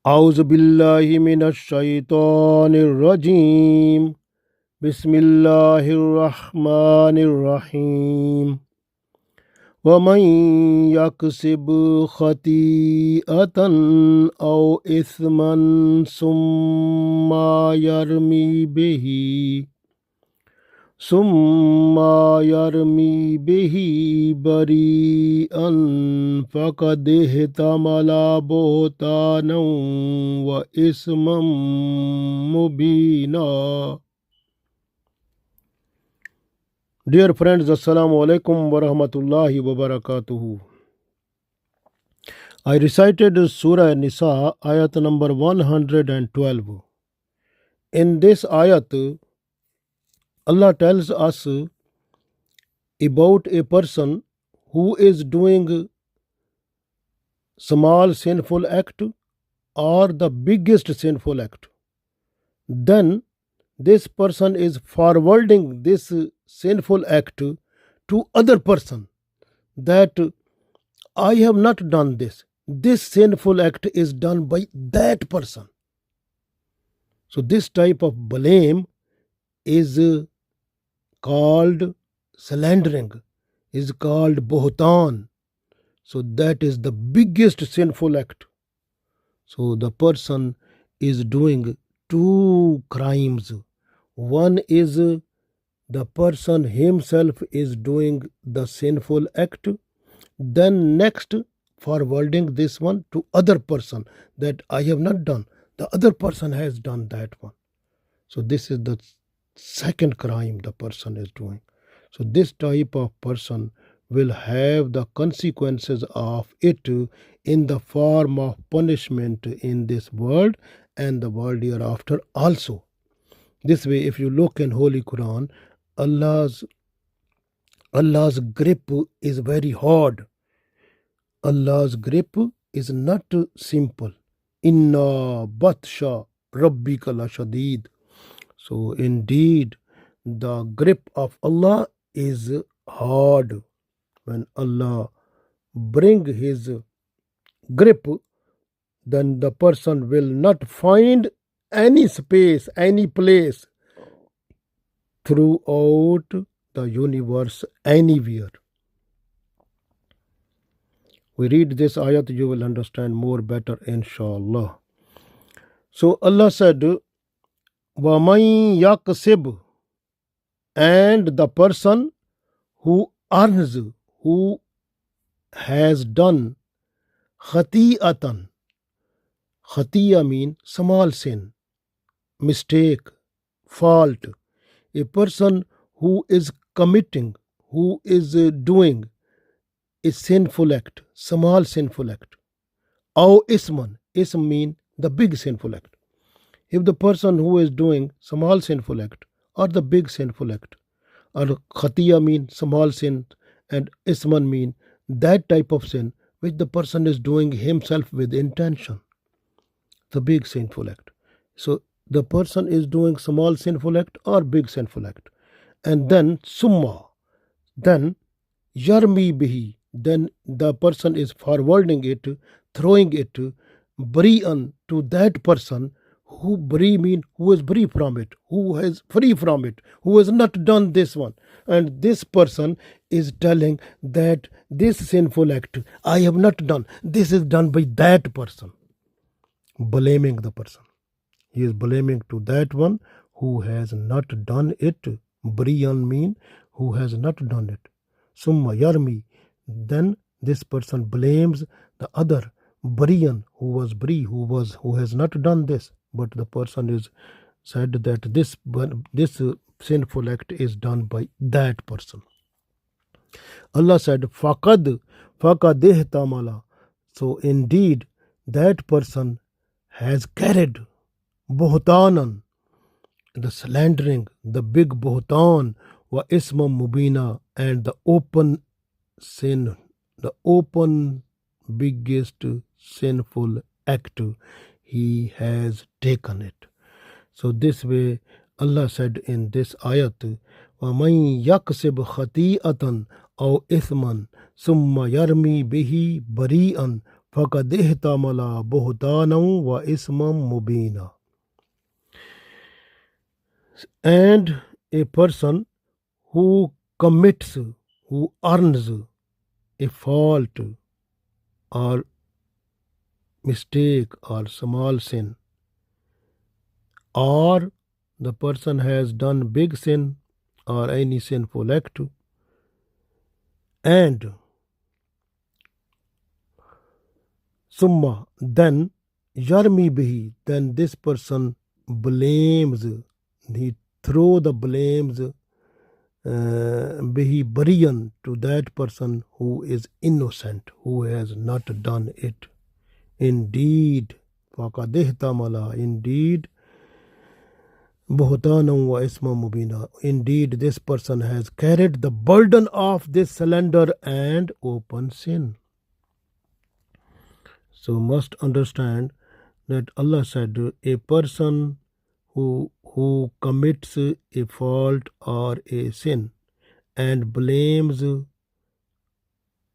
أعوذ بالله من الشيطان الرجيم بسم الله الرحمن الرحيم ومن يكسب خطيئة أو إثما ثم يرمي به بريئا فقد احتمل بهتانا وإثما مبينا. Dear friends, Assalamu alaikum wa rahmatullahi wa barakatuhu. I recited Surah Nisa Ayat number 112. In this ayat, Allah tells us about a person who is doing small sinful act or the biggest sinful act. Then this person is forwarding this sinful act to other person that I have not done this. This sinful act is done by that person. So this type of blame is called slandering, is called bohtan. So that is the biggest sinful act. So the person is doing two crimes. One is the person himself is doing the sinful act, then next forwarding this one to other person that I have not done, the other person has done that one. So this is the second crime the person is doing. So this type of person will have the consequences of it in the form of punishment in this world and the world hereafter also. This way, if you look in Holy Quran, Allah's grip is very hard. Allah's grip is not simple. Inna batsha rabbika la shadid. So indeed, the grip of Allah is hard. When Allah bring his grip, then the person will not find any space, any place throughout the universe anywhere. We read this ayat, you will understand more better, inshallah. So Allah said, وَمَنْ يَكْسِبْ, and the person who earns, who has done khati'atan. Khatiya means small sin, mistake, fault. A person who is committing, who is doing a sinful act, small sinful act. Aw isman, ism mean the big sinful act. If the person who is doing small sinful act or the big sinful act, or khatiya mean small sin and isman mean that type of sin which the person is doing himself with intention, the big sinful act. So the person is doing small sinful act or big sinful act, and then summa, then yarmi bihi, then the person is forwarding it, throwing it bari'an to that person who bari mean who is free from it, who is free from it, who has not done this one. And this person is telling that this sinful act I have not done, this is done by that person. Blaming the person. He is blaming to that one who has not done it. Bari'an mean who has not done it. Summa yarmi, then this person blames the other bari'an who was bari, who has not done this, but the person is said that this sinful act is done by that person. Allah said faqad ihtamala, so indeed that person has carried buhtanan, the slandering, the big buhtan, wa isma mubina, and the open sin, the open biggest sinful act, he has taken it. So this way Allah said in this ayat, وَمَنْ يَكْسِبْ خَطِيئَةً أَوْ إِثْمًا ثُمَّ يَرْمِي بِهِ بَرِيئًا فَقَدْ احْتَمَلَ بُهْتَانًا وَإِثْمًا مُبِينًا. And a person who commits, who earns a fault or mistake or small sin, or the person has done big sin or any sinful act, and summa, then yarmi bihi, then this person blames, he throw the blames bihi bariyan, to that person who is innocent, who has not done it. Indeed, faqad ihtamala, indeed, buhtanan wa isma mubina, indeed this person has carried the burden of this slander and open sin. So must understand that Allah said a person who commits a fault or a sin and blames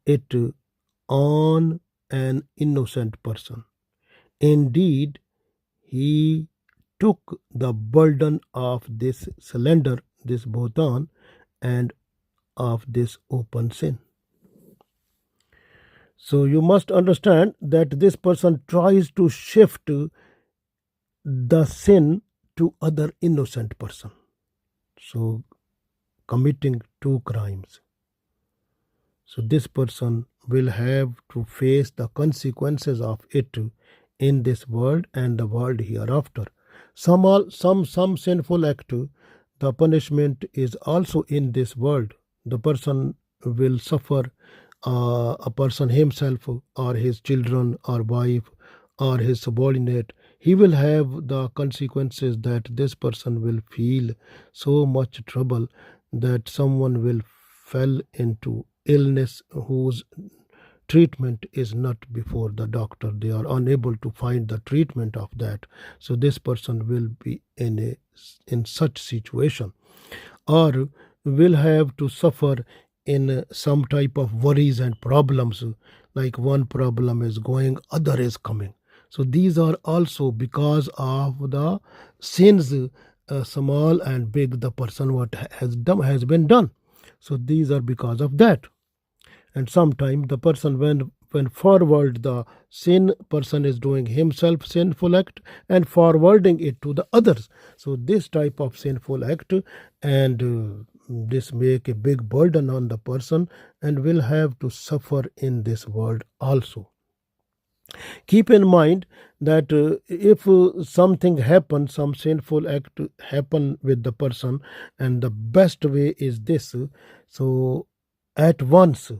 it on an innocent person, indeed he took the burden of this slander, this bhutan, and of this open sin. So you must understand that this person tries to shift the sin to other innocent person. So committing two crimes. So this person will have to face the consequences of it in this world and the world hereafter. Some sinful act, the punishment is also in this world. The person will suffer, a person himself or his children or wife or his subordinate, he will have the consequences that this person will feel so much trouble that someone will fall into illness whose treatment is not before the doctor. They are unable to find the treatment of that. So this person will be in such situation, or will have to suffer in some type of worries and problems, like one problem is going, other is coming. So these are also because of the sins, small and big, the person what has been done. So these are because of that. And sometimes the person when forward the sin, person is doing himself sinful act and forwarding it to the others. So this type of sinful act, and this make a big burden on the person and will have to suffer in this world also. Keep in mind that if something happens, some sinful act happen with the person, and the best way is this, so at once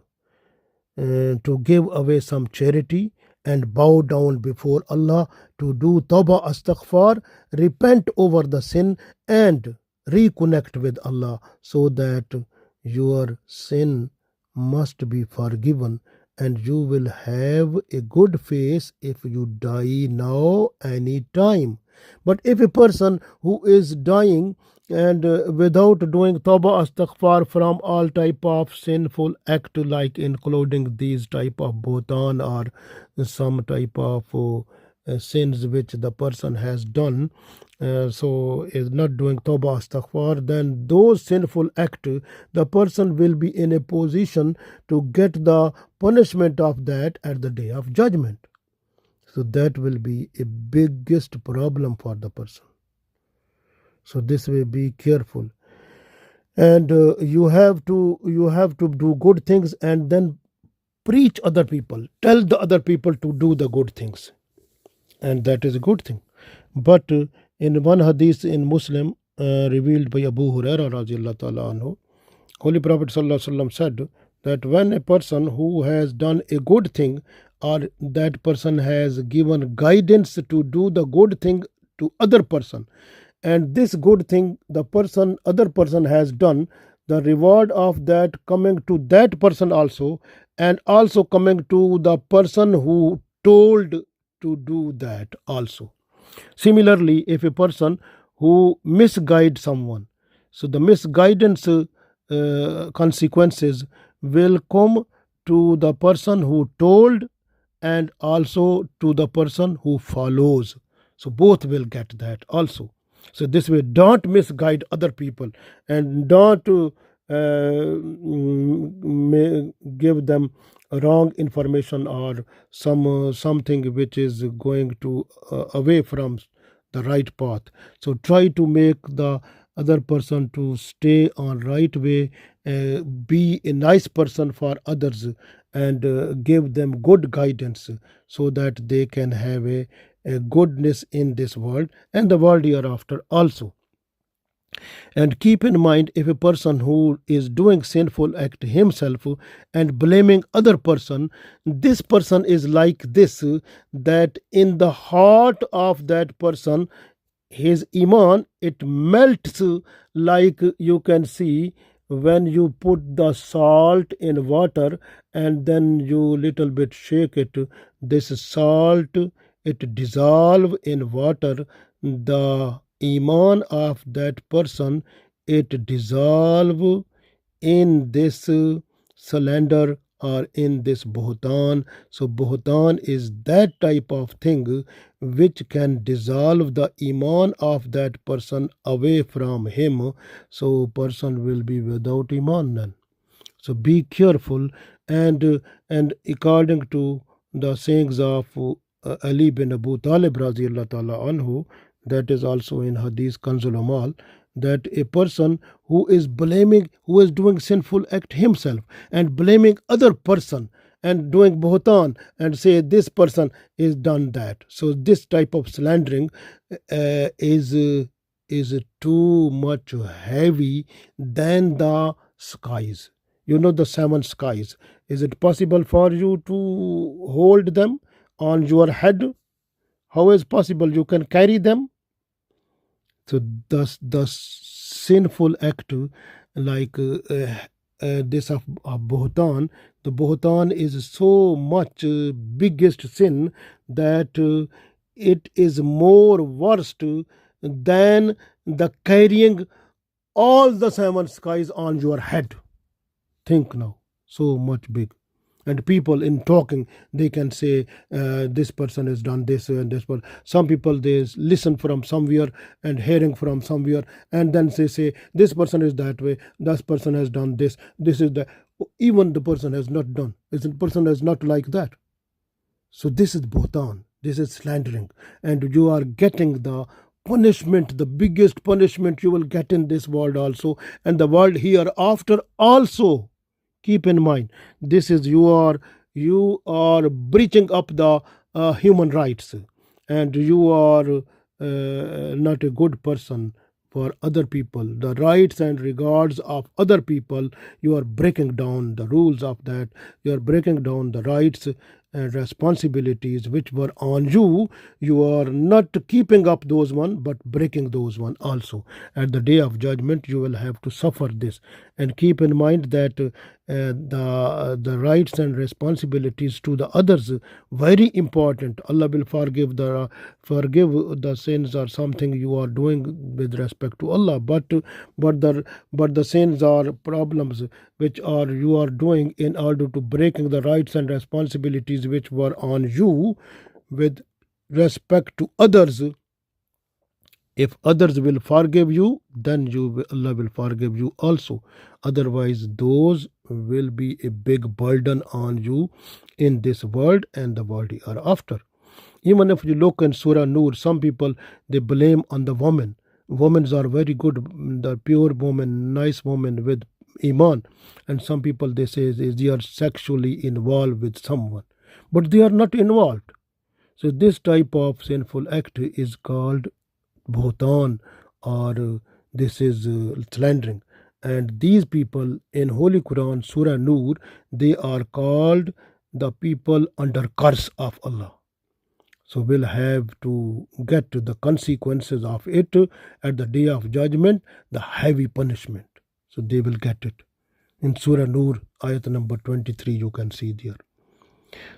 to give away some charity and bow down before Allah, to do tawbah, astaghfar, repent over the sin and reconnect with Allah, so that your sin must be forgiven and you will have a good face if you die now any time. But if a person who is dying and without doing tawbah astaghfar from all type of sinful act, like including these type of bhutan or some type of sins which the person has done, so is not doing tawbah astaghfar, then those sinful act, the person will be in a position to get the punishment of that at the day of judgment. So that will be a biggest problem for the person. So this way, be careful, and you have to do good things and then preach other people, tell the other people to do the good things, and that is a good thing. But in one hadith in Muslim, revealed by Abu Hurairah radiallahu ta'ala anhu, Holy Prophet sallallahu alaihi wasallam said that when a person who has done a good thing, or that person has given guidance to do the good thing to other person, and this good thing the other person has done, the reward of that coming to that person also, and also coming to the person who told to do that also. Similarly, if a person who misguides someone, so the misguidance consequences will come to the person who told and also to the person who follows. So both will get that also. So this way, don't misguide other people, and don't give them wrong information, or something which is going to away from the right path. So try to make the other person to stay on right way, be a nice person for others, and give them good guidance, so that they can have a goodness in this world and the world hereafter also. And keep in mind, if a person who is doing sinful act himself and blaming other person, this person is like this, that in the heart of that person, his iman, it melts, like you can see when you put the salt in water and then you little bit shake it, this salt, it dissolve in water, the iman of that person, it dissolve in this cylinder or in this buhtan. So buhtan is that type of thing which can dissolve the iman of that person away from him. So person will be without iman then. So be careful, and according to the sayings of Ali bin Abu Talib radiallahu ta'ala anhu, that is also in Hadith Kanzul Amal, that a person who is blaming, who is doing sinful act himself and blaming other person and doing bohtan and say this person is done that. So this type of slandering is too much heavy than the skies. You know the seven skies. Is it possible for you to hold them on your head? How is possible you can carry them? So the sinful act, like this of Bohtan, the Bohtan is so much biggest sin that it is more worst than the carrying all the seven skies on your head. Think now, so much big. And people in talking, they can say this person has done this and this person. Some people, they listen from somewhere and hearing from somewhere, and then they say this person is that way, this person has done this, this is that. Even the person has not done, the person is not like that. So this is bohtan, this is slandering, and you are getting the punishment, the biggest punishment you will get in this world also, and the world hereafter also. Keep in mind, this is you are breaching up the human rights, and you are not a good person for other people, the rights and regards of other people. You are breaking down the rules of that, you are breaking down the rights and responsibilities which were on you. You are not keeping up those one, but breaking those one also. At the day of judgment, you will have to suffer this. And keep in mind that the rights and responsibilities to the others, very important. Allah will forgive the sins or something you are doing with respect to Allah, but the sins are problems which are you are doing in order to breaking the rights and responsibilities which were on you with respect to others. If others will forgive you, then Allah will forgive you also. Otherwise, those will be a big burden on you in this world and the world hereafter. Even if you look in Surah Nur, some people, they blame on the women. Women are very good, the pure woman, nice woman with iman, and some people, they say they are sexually involved with someone, but they are not involved. So this type of sinful act is called Bhutan, or this is slandering. And these people in Holy Quran, Surah Nur, they are called the people under curse of Allah. So we'll have to get to the consequences of it at the day of judgment, the heavy punishment. So they will get it. In Surah Nur, ayat number 23, you can see there.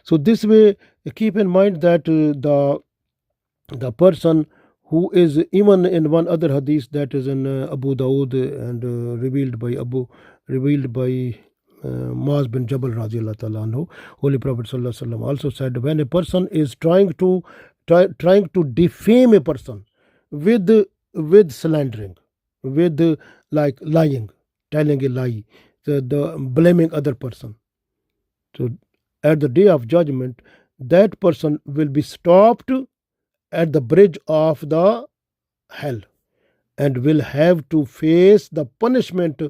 So this way, keep in mind that the person who is, even in one other hadith that is in Abu Dawood and revealed by Muaz bin Jabal radiallahu ta'ala anhu, Holy Prophet sallallahu alaihi wasallam also said, when a person is trying to defame a person with slandering, with like lying, telling a lie, the blaming other person. So at the day of judgment, that person will be stopped at the bridge of the hell and will have to face the punishment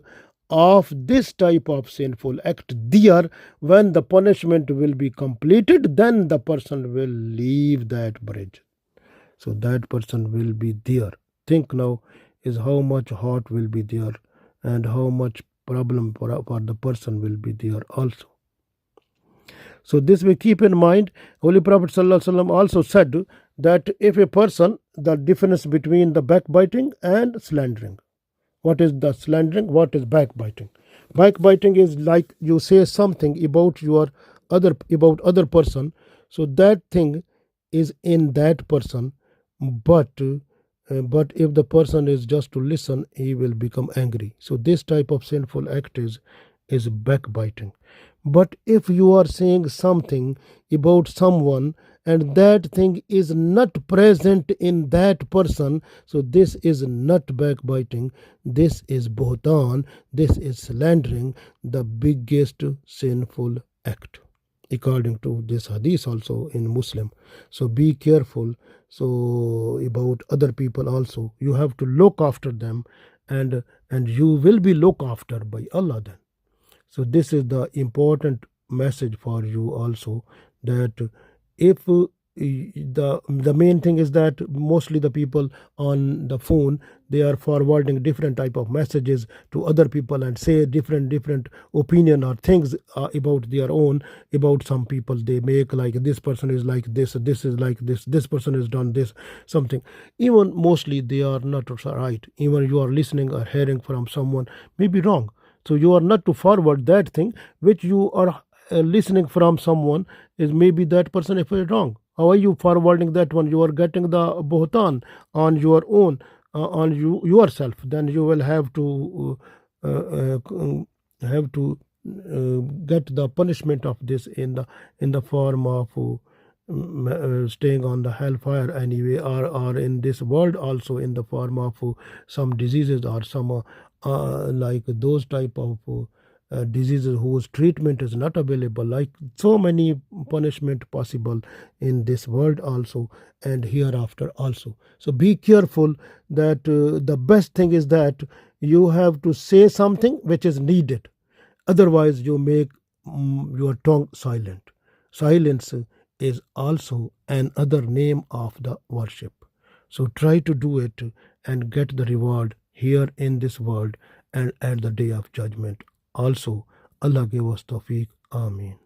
of this type of sinful act there. When the punishment will be completed, then the person will leave that bridge. So that person will be there. Think now is how much hurt will be there and how much problem for the person will be there also. So this we keep in mind. Holy Prophet ﷺ also said that if a person, the difference between the backbiting and slandering. What is the slandering? What is backbiting? Backbiting is like you say something about other person, so that thing is in that person, but if the person is just to listen, he will become angry. So this type of sinful act is backbiting. But if you are saying something about someone and that thing is not present in that person, so this is not backbiting, this is bohtan, this is slandering, the biggest sinful act, according to this hadith also in Muslim. So be careful. So about other people also, you have to look after them, and you will be looked after by Allah then. So this is the important message for you also, that if the main thing is that mostly the people on the phone, they are forwarding different type of messages to other people and say different opinion or things about their own. About some people, they make like this person is like this is like this person has done this something. Even mostly they are not right. Even you are listening or hearing from someone may be wrong. So you are not to forward that thing which you are listening from someone, is maybe that person if it's wrong. How are you forwarding that one? You are getting the bohtan on your own, on yourself. Then you will have to get the punishment of this in the form of staying on the hellfire anyway, or in this world also in the form of some diseases or some like those type of diseases whose treatment is not available, like so many punishment possible in this world also and hereafter also. So be careful that the best thing is that you have to say something which is needed. Otherwise you make your tongue silent. Silence is also another name of the worship. So try to do it and get the reward here in this world and at the day of judgment also. Allah give us tawfiq. Ameen.